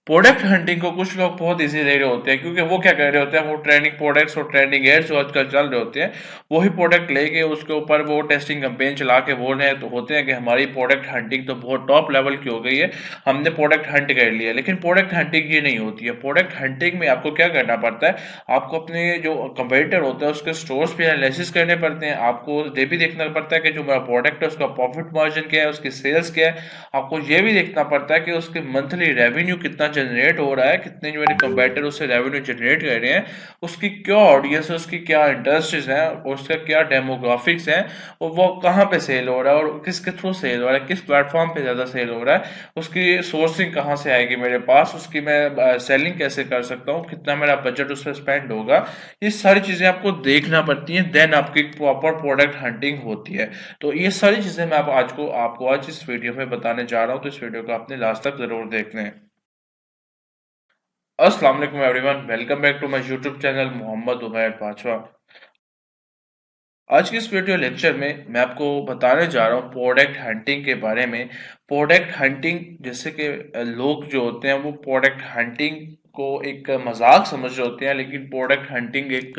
Product hunting को कुछ लोग बहुत इजी ले रहे होते हैं, क्योंकि वो क्या कर रहे होते हैं, वो ट्रेंडिंग प्रोडक्ट्स और ट्रेंडिंग एड्स जो आजकल चल रहे होते हैं वही प्रोडक्ट लेके उसके ऊपर वो टेस्टिंग कैंपेन चला के बोल रहे हैं तो होते हैं कि हमारी प्रोडक्ट हंटिंग तो बहुत टॉप लेवल की हो गई है, हमने प्रोडक्ट हंट कर लिया। लेकिन प्रोडक्ट हंटिंग ये नहीं होती है। प्रोडक्ट हंटिंग में आपको क्या करना पड़ता है, आपको अपने जो कंपेटिटर होता है उसके स्टोर्स पे एनालिसिस करने पड़ते हैं। आपको ये भी देखना पड़ता है कि जो मेरा प्रोडक्ट है उसका प्रॉफिट मार्जिन क्या है, उसकी सेल्स क्या है। आपको ये भी देखना पड़ता है कि उसके मंथली रेवेन्यू कितना जनरेट हो रहा है, कितने जो मेरे कंपेटिटर उससे रेवेन्यू जनरेट कर रहे हैं, उसकी क्या ऑडियंस है, उसकी क्या इंडस्ट्रीज हैं, उसका क्या डेमोग्राफिक्स है, और वो कहाँ पे सेल हो रहा है और किसके थ्रू सेल हो रहा है, किस प्लेटफॉर्म पे ज़्यादा सेल हो रहा है, उसकी सोर्सिंग कहाँ से आएगी मेरे पास, उसकी मैं सेलिंग कैसे कर सकता हूँ, कितना मेरा बजट उस पर स्पेंड होगा। ये सारी चीज़ें आपको देखना पड़ती हैं, देन आपकी प्रॉपर प्रोडक्ट हंटिंग होती है। तो ये सारी चीज़ें मैं आपको आज इस वीडियो में बताने जा रहा हूँ, तो इस वीडियो को आपने लास्ट तक ज़रूर देखना है। अस्सलाम वालेकुम everyone, welcome back to my YouTube channel Mohammad Umair Bajwa. आज की इस वीडियो लेक्चर में मैं आपको बताने जा रहा हूँ प्रोडक्ट हंटिंग के बारे में। प्रोडक्ट हंटिंग जैसे कि लोग जो होते हैं वो प्रोडक्ट हंटिंग को एक मजाक समझ रहे होते हैं, लेकिन प्रोडक्ट हंटिंग एक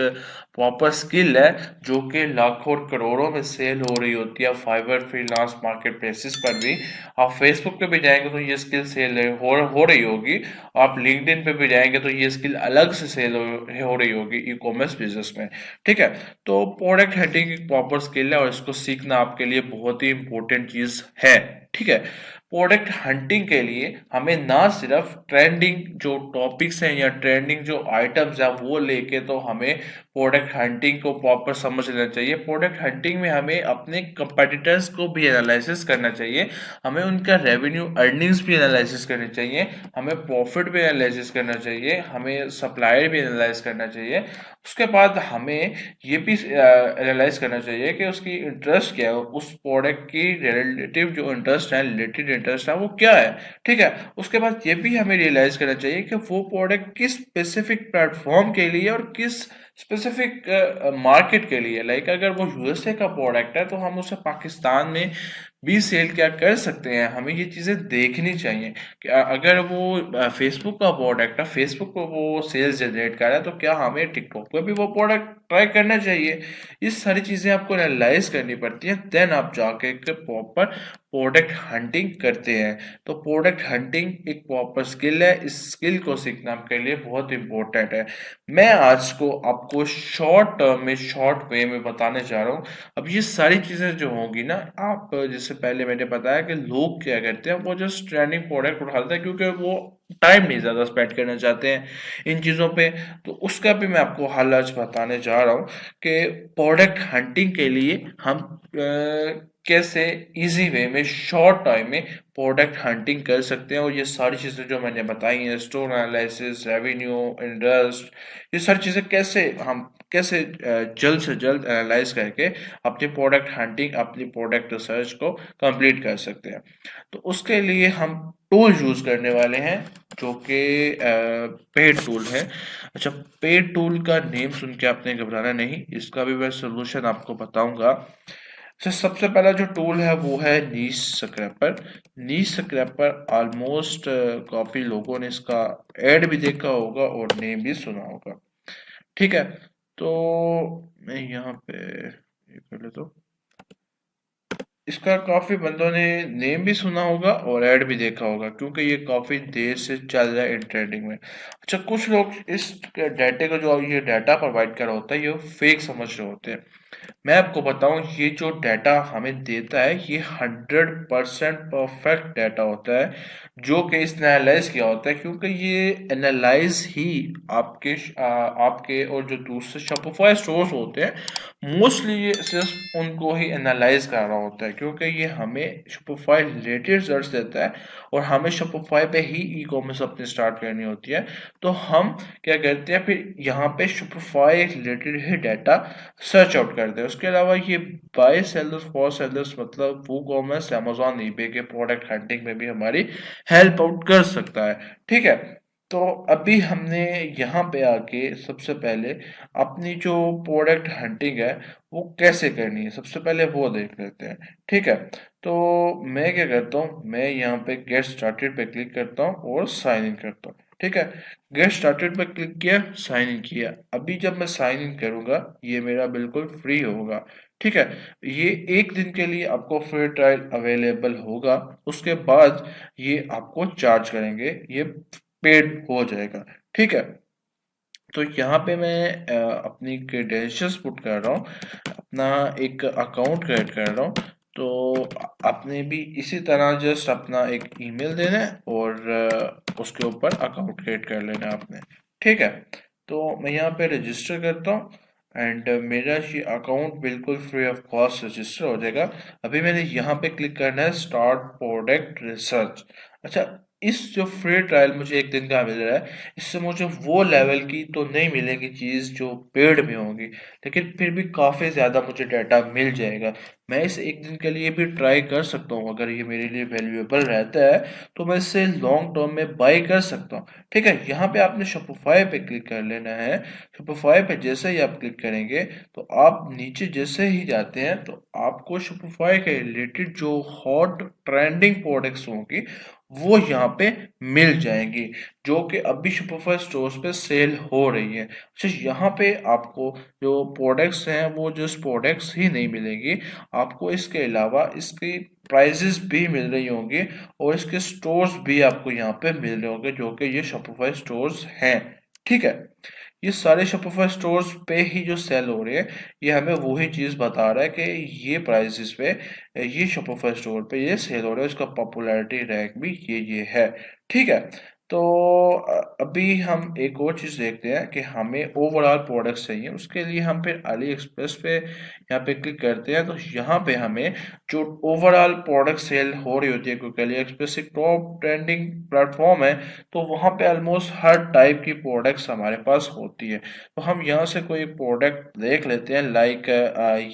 प्रॉपर स्किल है जो कि लाखों और करोड़ों में सेल हो रही होती है। फाइवर फ्रीलांस मार्केट प्लेसेस पर भी आप फेसबुक पे भी जाएंगे तो ये स्किल सेल हो रही होगी। आप लिंक्डइन पे भी जाएंगे तो ये स्किल अलग से सेल हो रही होगी ई कॉमर्स बिजनेस में। ठीक है। तो प्रोडक्ट हंटिंग एक प्रॉपर स्किल है और इसको सीखना आपके लिए बहुत ही इंपॉर्टेंट चीज है। ठीक है। प्रोडक्ट हंटिंग के लिए हमें ना सिर्फ ट्रेंडिंग जो टॉपिक्स हैं या ट्रेंडिंग जो आइटम्स हैं वो लेके तो हमें प्रोडक्ट हंटिंग को प्रॉपर समझ लेना चाहिए। प्रोडक्ट हंटिंग में हमें अपने कंपेटिटर्स को भी एनालिसिस करना चाहिए, हमें उनका रेवेन्यू अर्निंग्स भी एनालिसिस करनी चाहिए, हमें प्रॉफिट भी एनालिसिस करना चाहिए, हमें सप्लायर भी एनालाइज करना चाहिए। उसके बाद हमें ये भी एनालाइज करना चाहिए कि उसकी इंटरेस्ट क्या है, उस प्रोडक्ट की रिलेटिव जो इंटरेस्ट है, रिलेटेड इंटरेस्ट है वो क्या है। ठीक है। उसके बाद ये भी हमें रियलाइज करना चाहिए कि वो प्रोडक्ट किस स्पेसिफिक प्लेटफॉर्म के लिए और किस स्पेसिफिक मार्केट के लिए। लाइक अगर वो यूएसए का प्रोडक्ट है तो हम उसे पाकिस्तान में भी सेल क्या कर सकते हैं, हमें ये चीज़ें देखनी चाहिए। कि अगर वो फेसबुक का प्रोडक्ट है, फेसबुक पर वो सेल्स जनरेट कर रहा है, तो क्या हमें टिकटॉक पे भी वो प्रोडक्ट ट्राई करना चाहिए। ये सारी चीज़ें आपको एनालाइज करनी पड़ती हैं, देन आप जाके एक प्रॉपर प्रोडक्ट हंटिंग करते हैं। तो प्रोडक्ट हंटिंग एक प्रॉपर स्किल है, इस स्किल को सीखना आपके लिए बहुत इंपॉर्टेंट है। मैं आज को आपको शॉर्ट टर्म में शॉर्ट वे में बताने जा रहा हूँ। अब ये सारी चीज़ें जो होंगी ना, आप जैसे पहले मैंने बताया कि लोग क्या करते हैं, वो जस्ट ट्रेंडिंग प्रोडक्ट उठाते हैं क्योंकि वो टाइम नहीं ज़्यादा स्पेंड करना चाहते हैं इन चीज़ों पे। तो उसका भी मैं आपको हल आज बताने जा रहा हूँ कि प्रोडक्ट हंटिंग के लिए हम कैसे इजी वे में शॉर्ट टाइम में प्रोडक्ट हंटिंग कर सकते हैं। और ये सारी चीज़ें जो मैंने बताई हैं, स्टोर एनालिसिस, रेवेन्यू, इंटरेस्ट, ये सारी चीज़ें कैसे जल्द से जल्द एनालाइज करके अपनी प्रोडक्ट हंटिंग, अपनी प्रोडक्ट रिसर्च को कंप्लीट कर सकते हैं। तो उसके लिए हम टूल यूज करने वाले हैं जो कि पेड टूल है। अच्छा, पेड टूल का नेम सुन के आपने घबराना नहीं, इसका भी मैं सोल्यूशन आपको बताऊंगा। अच्छा, सबसे पहला जो टूल है वो है नीश स्क्रैपर। नीश स्क्रैपर ऑलमोस्ट काफी लोगों ने इसका एड भी देखा होगा और नेम भी सुना होगा। ठीक है। तो मैं यहाँ पे ये कर लेता हूँ। इसका काफी बंदों ने नेम भी सुना होगा और ऐड भी देखा होगा क्योंकि ये काफी देर से चल रहा है इन ट्रेडिंग में। अच्छा, कुछ लोग इस डाटे को जो ये डाटा प्रोवाइड कर रहा होता है ये फेक समझ रहे होते हैं। मैं आपको बताऊं, ये जो डाटा हमें देता है ये 100% परफेक्ट डाटा होता है जो कि इसने एनालाइज किया होता है, क्योंकि ये एनालाइज ही आपके और जो दूसरे शॉपिफाई स्टोर्स होते हैं मोस्टली ये सिर्फ उनको ही एनालाइज कर रहा होता है, क्योंकि ये हमें शॉपिफाई रिलेटेड रिजल्ट्स देता है और हमें शॉपिफाई पे ही ई कॉमर्स अपनी स्टार्ट करनी होती है। तो हम क्या करते हैं, फिर यहाँ पे शॉपिफाई रिलेटेड ही डाटा सर्च आउट करते हैं। उसके अलावा ये बाय सेलर्स फॉर सेलर्स मतलब वो कॉमर्स, अमेजोन, ईबे के प्रोडक्ट हंटिंग में भी हमारी हेल्प आउट कर सकता है। ठीक है। तो अभी हमने यहाँ पे आके सबसे पहले अपनी जो प्रोडक्ट हंटिंग है वो कैसे करनी है, सबसे पहले वो देख लेते हैं। ठीक है, तो मैं क्या करता हूँ, मैं यहाँ पे गेट स्टार्टेड पे क्लिक करता हूँ और साइन इन करता हूँ। ठीक है, गेट स्टार्टेड पे क्लिक किया, साइन इन किया। अभी जब मैं साइन इन करूंगा ये मेरा बिल्कुल फ्री होगा। ठीक है, ये एक दिन के लिए आपको फ्री ट्रायल अवेलेबल होगा, उसके बाद ये आपको चार्ज करेंगे, ये पेड हो जाएगा। ठीक है, तो यहाँ पे मैं अपनी क्रेडेंशियल्स पुट कर रहा हूँ, अपना एक अकाउंट क्रिएट कर रहा हूँ। तो आपने भी इसी तरह जस्ट अपना एक ईमेल देना है और उसके ऊपर अकाउंट क्रिएट कर लेना है आपने। ठीक है, तो मैं यहाँ पे रजिस्टर करता हूँ एंड मेरा ये अकाउंट बिल्कुल फ्री ऑफ कॉस्ट रजिस्टर हो जाएगा। अभी मैंने यहाँ पे क्लिक करना है स्टार्ट प्रोडक्ट रिसर्च। अच्छा, इस जो फ्री ट्रायल मुझे एक दिन का मिल रहा है, इससे मुझे वो लेवल की तो नहीं मिलेगी चीज़ जो पेड में होगी, लेकिन फिर भी काफ़ी ज़्यादा मुझे डाटा मिल जाएगा। मैं इसे एक दिन के लिए भी ट्राई कर सकता हूँ, अगर ये मेरे लिए वैल्यूएबल रहता है तो मैं इससे लॉन्ग टर्म में बाई कर सकता हूँ। ठीक है, यहाँ पे आपने शॉपिफाई पे क्लिक कर लेना है। शॉपिफाई पे जैसे ही आप क्लिक करेंगे तो आप नीचे जैसे ही जाते हैं तो आपको शॉपिफाई के रिलेटेड जो हॉट ट्रेंडिंग प्रोडक्ट्स होंगी वो यहाँ पे मिल जाएंगी, जो कि अभी शॉपिफाई स्टोर्स पे सेल हो रही है। अच्छा, यहाँ पे आपको जो प्रोडक्ट्स हैं वो जस्ट प्रोडक्ट्स ही नहीं मिलेंगी, आपको इसके अलावा इसकी प्राइजेस भी मिल रही होंगी और इसके स्टोर्स भी आपको यहाँ पे मिल रहे होंगे, जो कि ये शॉपिफाई स्टोर्स हैं। ठीक है, ये सारे शॉपिफाई स्टोर्स पे ही जो सेल हो रहे हैं, ये हमें वही चीज़ बता रहा है कि ये प्राइसेस पे ये शॉपिफाई स्टोर पे ये सेल हो रहा है, इसका पॉपुलैरिटी रैंक भी ये है। ठीक है, तो अभी हम एक और चीज़ देखते हैं कि हमें ओवरऑल प्रोडक्ट्स चाहिए, उसके लिए हम फिर अली एक्सप्रेस पे यहाँ पे क्लिक करते हैं। तो यहाँ पे हमें जो ओवरऑल प्रोडक्ट सेल हो रही होती है, क्योंकि अली एक्सप्रेस एक टॉप ट्रेंडिंग प्लेटफॉर्म है, तो वहाँ पे ऑलमोस्ट हर टाइप की प्रोडक्ट्स हमारे पास होती है। तो हम यहाँ से कोई प्रोडक्ट देख लेते हैं, लाइक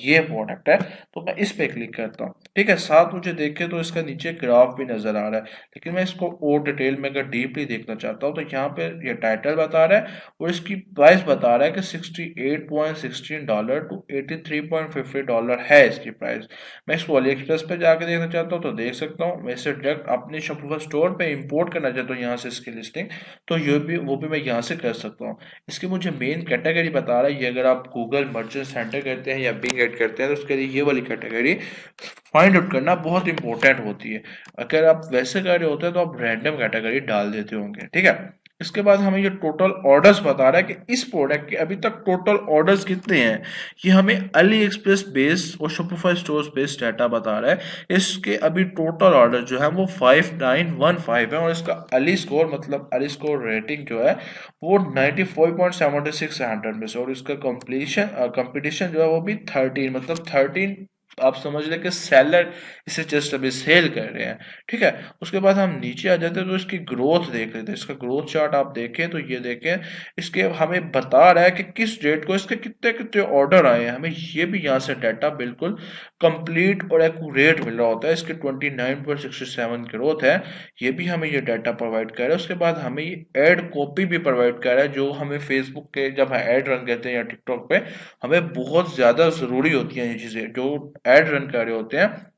ये प्रोडक्ट है, तो मैं इस पे क्लिक करता हूँ। ठीक है, साथ मुझे देखे तो इसका नीचे ग्राफ भी नजर आ रहा है, लेकिन मैं इसको और डिटेल में अगर डीपली देखना चाहता हूँ तो यहाँ पे ये टाइटल बता रहा है और इसकी प्राइस बता रहा है कि $68.16 टू $83.50 है इसकी प्राइस। मैं इसको अली एक्सप्रेस पे जाके देखना चाहता हूँ तो देख सकता हूँ। मैं इसे डायरेक्ट अपने शॉपिफाई स्टोर पे इंपोर्ट करना चाहता हूँ यहाँ से इसकी लिस्टिंग, तो ये भी वो भी मैं यहाँ से कर सकता हूँ। इसकी मुझे मेन कैटेगरी बता रहा है, ये अगर आप गूगल मर्चेंट सेंटर करते हैं या बिंग ऐड करते हैं तो उसके लिए ये वाली कैटेगरी फाइंड आउट करना बहुत इंपॉर्टेंट होती है। अगर आप वैसे कर रहे होते हैं तो आप रैंडम कैटेगरी डाल देते होंगे। ठीक है, इसके बाद हमें ये टोटल ऑर्डर्स बता रहा है कि इस प्रोडक्ट के अभी तक टोटल ऑर्डर्स कितने हैं। ये हमें अली एक्सप्रेस बेस और शॉपिफाई स्टोर्स बेस्ड डाटा बता रहा है। इसके अभी टोटल ऑर्डर जो है वो 5915 है और इसका अली स्कोर मतलब अली स्कोर रेटिंग जो है वो 94.76 है 100 में से, और इसका कंपटीशन जो है वो भी 13 मतलब 13, आप समझ लें कि सेलर इसे जस्ट अभी सेल कर रहे हैं। ठीक है, उसके बाद हम नीचे आ जाते हैं तो इसकी ग्रोथ देख लेते हैं। इसका ग्रोथ चार्ट आप देखें तो ये देखें, इसके हमें बता रहा है कि किस डेट को इसके कितने कितने ऑर्डर आए हैं। हमें ये भी यहाँ से डाटा बिल्कुल कंप्लीट और एक्यूरेट मिल रहा होता है। इसके 29.67 ग्रोथ है, ये भी हमें ये डाटा प्रोवाइड कर रहा है। उसके बाद हमें ये एड कॉपी भी प्रोवाइड कर रहा है, जो हमें फेसबुक के जब एड रन करते हैं या टिकटॉक पे हमें बहुत ज़्यादा ज़रूरी होती हैं। ये चीज़ें जो एड रन कर रहे होते हैं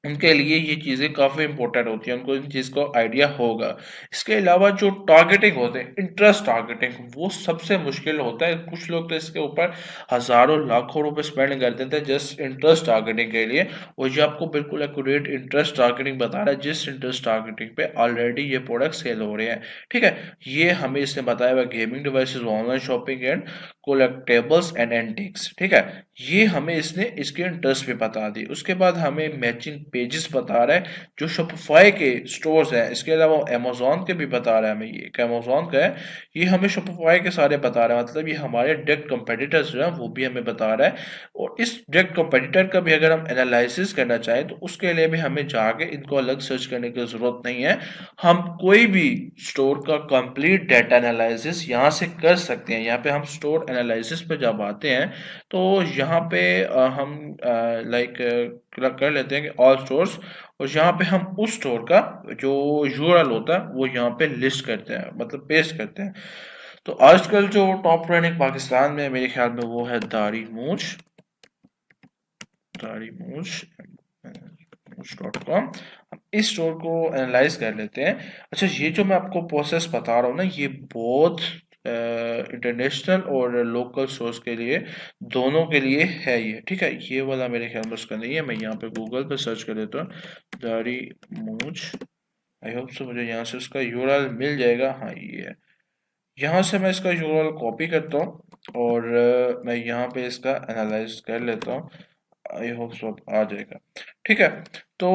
उनके लिए ये चीज़ें काफ़ी इंपॉर्टेंट होती हैं, उनको इन चीज़ को आइडिया होगा। इसके अलावा जो टारगेटिंग होते हैं, इंटरेस्ट टारगेटिंग, वो सबसे मुश्किल होता है। कुछ लोग तो इसके ऊपर हज़ारों लाखों रुपए स्पेंड कर देते हैं जस्ट इंटरेस्ट टारगेटिंग के लिए, और ये आपको बिल्कुल एक्यूरेट इंटरेस्ट टारगेटिंग बता रहा है जिस इंटरेस्ट टारगेटिंग पे ऑलरेडी ये प्रोडक्ट सेल हो रहे हैं। ठीक है, ये हमें इसने बताया हुआ gaming devices, online shopping and collectibles and antiques. ठीक है, ये हमें इसने इसके इंटरेस्ट भी बता दी। उसके बाद हमें मैचिंग पेजेस बता रहा है जो शॉपिफाई के स्टोर्स हैं। इसके अलावा अमेजोन के भी बता रहा है हमें, ये अमेजोन का है, ये हमें शॉपिफाई के सारे बता रहा है, मतलब ये हमारे डायरेक्ट कंपेटिटर्स जो हैं वो भी हमें बता रहा है। और इस डायरेक्ट कंपेटिटर का भी अगर हम एनालिसिस करना चाहें तो उसके लिए भी हमें जाके इनको अलग सर्च करने की जरूरत नहीं है, हम कोई भी स्टोर का कंप्लीट डाटा एनालिसिस यहाँ से कर सकते हैं। यहाँ पे हम स्टोर एनालिसिस पे जब आते हैं तो यहाँ पे हम लाइक कर लेते हैं कि ऑल स्टोर्स, और यहाँ पे हम उस स्टोर का जो यूआरएल होता है वो यहाँ पे लिस्ट करते हैं, मतलब पेस्ट करते हैं। तो आजकल जो टॉप ट्रेंडिंग पाकिस्तान में मेरे ख्याल में वो है दाढ़ी मूछ, दाढ़ी मूछ .com। हम इस स्टोर को एनालाइज कर लेते हैं। अच्छा, ये जो मैं आपको प्रोसेस बता रहा हूँ ना, ये बहुत इंटरनेशनल और लोकल स्टोर्स के लिए, दोनों के लिए है ये, ठीक है। ये वाला मेरे ख्याल में उसका नहीं है। मैं यहाँ पे गूगल पे सर्च कर लेता हूँ, दाढ़ी मूछ। आई होप सो मुझे यहाँ से उसका यूआरएल मिल जाएगा। हाँ, ये है। यहाँ से मैं इसका यूआरएल कॉपी करता हूँ और मैं यहाँ पे इसका एनालाइज कर लेता हूँ। आई होप सो आ जाएगा, ठीक है। तो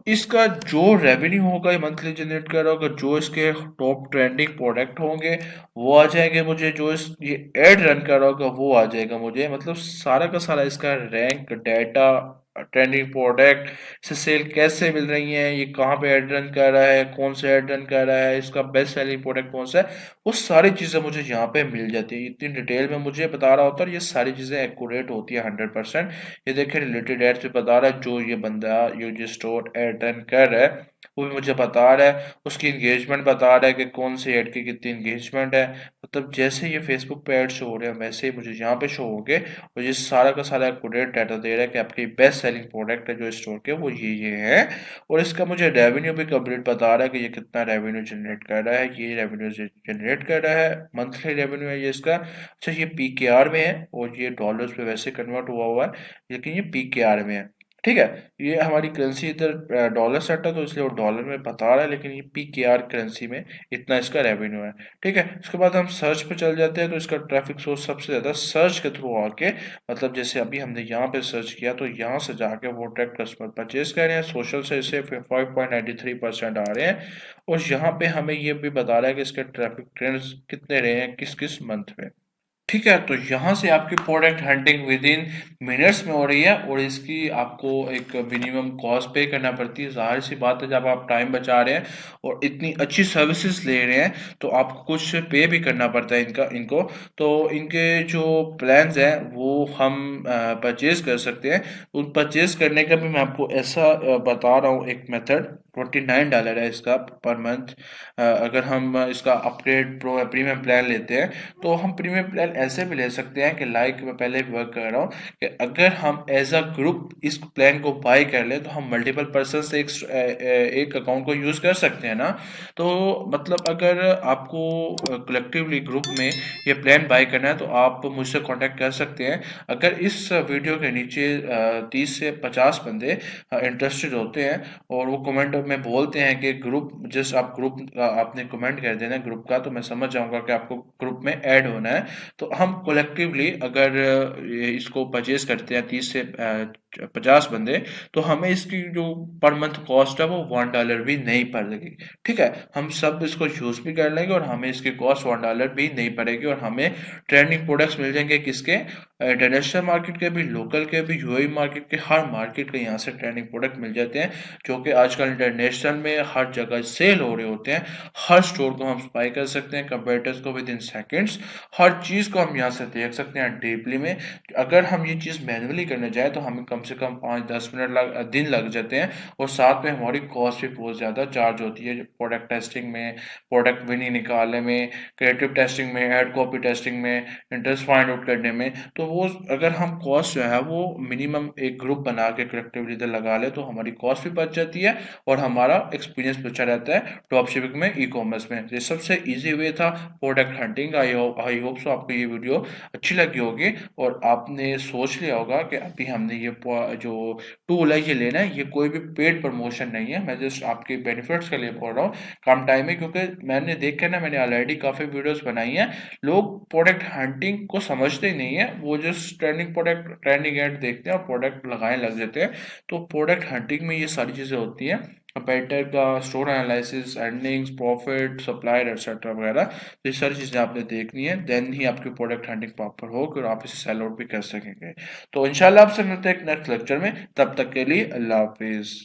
इसका जो रेवेन्यू होगा ये मंथली जनरेट कर रहा होगा, जो इसके टॉप ट्रेंडिंग प्रोडक्ट होंगे वो आ जाएंगे मुझे, जो इस ये एड रन कर रहा होगा वो आ जाएगा मुझे। मतलब सारा का सारा इसका रैंक डाटा, ट्रेंडिंग प्रोडक्ट से सेल कैसे मिल रही है, ये कहाँ पे एड रन कर रहा है, कौन सा एड रन कर रहा है, इसका बेस्ट सेलिंग प्रोडक्ट कौन सा है, वो सारी चीज़ें मुझे यहाँ पे मिल जाती है। इतनी डिटेल में मुझे बता रहा होता है और ये सारी चीज़ें एक्यूरेट होती है 100%। ये देखिए रिलेटेड एड से बता रहा है, जो ये बंदा ये जो स्टोर एड रन कर रहा है वो भी मुझे बता रहा है, उसकी इंगेजमेंट बता रहा है कि कौन सी एड की कितनी इंगेजमेंट है। मतलब जैसे ये फेसबुक पे एड शो हो रहे हैं वैसे ही मुझे यहाँ पे शो हो गए, और ये सारा का सारा एक्यूरेट डाटा दे रहा है कि आपकी बेस्ट सेलिंग प्रोडक्ट है जो स्टोर के वो ये है। और इसका मुझे रेवेन्यू भी कंप्लीट बता रहा है कि ये कितना रेवेन्यू जनरेट कर रहा है। ये रेवेन्यू जनरेट कर रहा है, मंथली रेवेन्यू है ये इसका। अच्छा, ये पीकेआर में है और ये डॉलर्स पे वैसे कन्वर्ट हुआ हुआ है, लेकिन ये पीकेआर में है, ठीक है। ये हमारी करेंसी इधर डॉलर सेट है तो इसलिए वो डॉलर में बता रहा है, लेकिन ये पीकेआर करेंसी में इतना इसका रेवेन्यू है, ठीक है। उसके बाद हम सर्च पे चल जाते हैं, तो इसका ट्रैफिक सोर्स सबसे ज़्यादा सर्च के थ्रू आके, मतलब जैसे अभी हमने यहाँ पे सर्च किया तो यहाँ से जाके वो डायरेक्ट कस्टमर परचेज कर रहे हैं। सोशल से इसे 5.93% आ रहे हैं, और यहाँ पे हमें ये भी बता रहा है कि इसके ट्रैफिक ट्रेंड्स कितने रहे हैं किस किस मंथ में, ठीक है। तो यहाँ से आपकी product hunting with in minutes में हो रही है, और इसकी आपको एक मिनिमम कॉस्ट पे करना पड़ती है। ज़ाहिर सी बात है, जब आप टाइम बचा रहे हैं और इतनी अच्छी सर्विसेज ले रहे हैं तो आपको कुछ पे भी करना पड़ता है इनको। तो इनके जो प्लान्स हैं वो हम परचेज कर सकते हैं। उन परचेज करने का भी मैं आपको ऐसा बता रहा हूँ एक मेथड। $29 है इसका पर मंथ। अगर हम इसका अपग्रेड प्रो प्रीमियम प्लान लेते हैं तो हम प्रीमियम प्लान ऐसे भी ले सकते हैं कि लाइक मैं पहले भी वर्क कर रहा हूँ कि अगर हम एज अ ग्रुप इस प्लान को बाय कर ले तो हम मल्टीपल पर्सन से एक अकाउंट को यूज़ कर सकते हैं ना। तो मतलब अगर आपको कलेक्टिवली ग्रुप में ये प्लान बाय करना है तो आप मुझसे कांटेक्ट कर सकते हैं। अगर इस वीडियो के नीचे 30 से 50 बंदे इंटरेस्टेड होते हैं और वो कमेंट में बोलते हैं कि ग्रुप, जस्ट आप ग्रुप आपने कमेंट कर देना ग्रुप का, तो मैं समझ जाऊंगा कि आपको ग्रुप में ऐड होना है। तो हम कोलेक्टिवली अगर इसको परचेज करते हैं 30 से 50 बंदे, तो हमें इसकी जो पर मंथ कॉस्ट है वो $1 भी नहीं पड़ेगी, ठीक है। हम सब इसको यूज़ भी कर लेंगे और हमें इसकी कॉस्ट $1 भी नहीं पड़ेगी, और हमें ट्रेंडिंग प्रोडक्ट्स मिल जाएंगे किसके, इंटरनेशनल मार्केट के भी, लोकल के भी, यूएई मार्केट के, हर मार्केट के यहाँ से ट्रेंडिंग प्रोडक्ट मिल जाते हैं, जो कि आजकल इंटरनेशनल में हर जगह सेल हो रहे होते हैं। हर स्टोर को हम स्पाई कर सकते हैं, कंपेटिटर्स को विद इन सेकेंड्स, हर चीज़ को हम यहाँ से देख सकते हैं डीपली में। अगर हम ये चीज़ मैनुअली करने जाए तो हमें कम से कम 5-10 मिनट दिन लग जाते हैं, और साथ में हमारी कॉस्ट भी बहुत ज़्यादा चार्ज होती है प्रोडक्ट टेस्टिंग में, प्रोडक्ट विनिंग निकालने में, क्रिएटिव टेस्टिंग में, एड कॉपी टेस्टिंग में, इंटरेस्ट फाइंड आउट करने में। तो वो अगर हम कॉस्ट जो है वो मिनिमम एक ग्रुप बना के कलेक्टिवली इधर लगा ले तो हमारी कॉस्ट भी बच जाती है और हमारा एक्सपीरियंस भी अच्छा रहता है ड्रॉप शिपिंग में, ई कॉमर्स में। ये सबसे ईजी वे था product hunting. I hope so आपको ये वीडियो अच्छी लगी होगी और आपने सोच लिया होगा कि अभी हमने ये जो टूल है ये लेना है। ये कोई भी पेड प्रमोशन नहीं है, मैं जस्ट आपके बेनिफिट्स के लिए बोल रहा हूँ। कम टाइम है, क्योंकि मैंने देखा ना, मैंने ऑलरेडी काफ़ी वीडियोस बनाई हैं। लोग प्रोडक्ट हंटिंग को समझते ही नहीं है, वो just trending product, trending ad देखते हैं और प्रोडक्ट लगाने लग जाते हैं। तो प्रोडक्ट हंटिंग में ये सारी चीज़ें होती हैं, कंपेटिटर का store analysis, earnings, profit, supplier etcetera वगैरह। तो ये सारी चीज़ें आपने देखनी है, देन ही आपकी प्रोडक्ट हंटिंग प्रॉपर होगी और आप इसे सेल आउट भी कर सकेंगे। तो इंशाल्लाह आपसे मिलते हैं एक नेक्स्ट लेक्चर में, तब तक के लिए अल्लाह हाफिज़।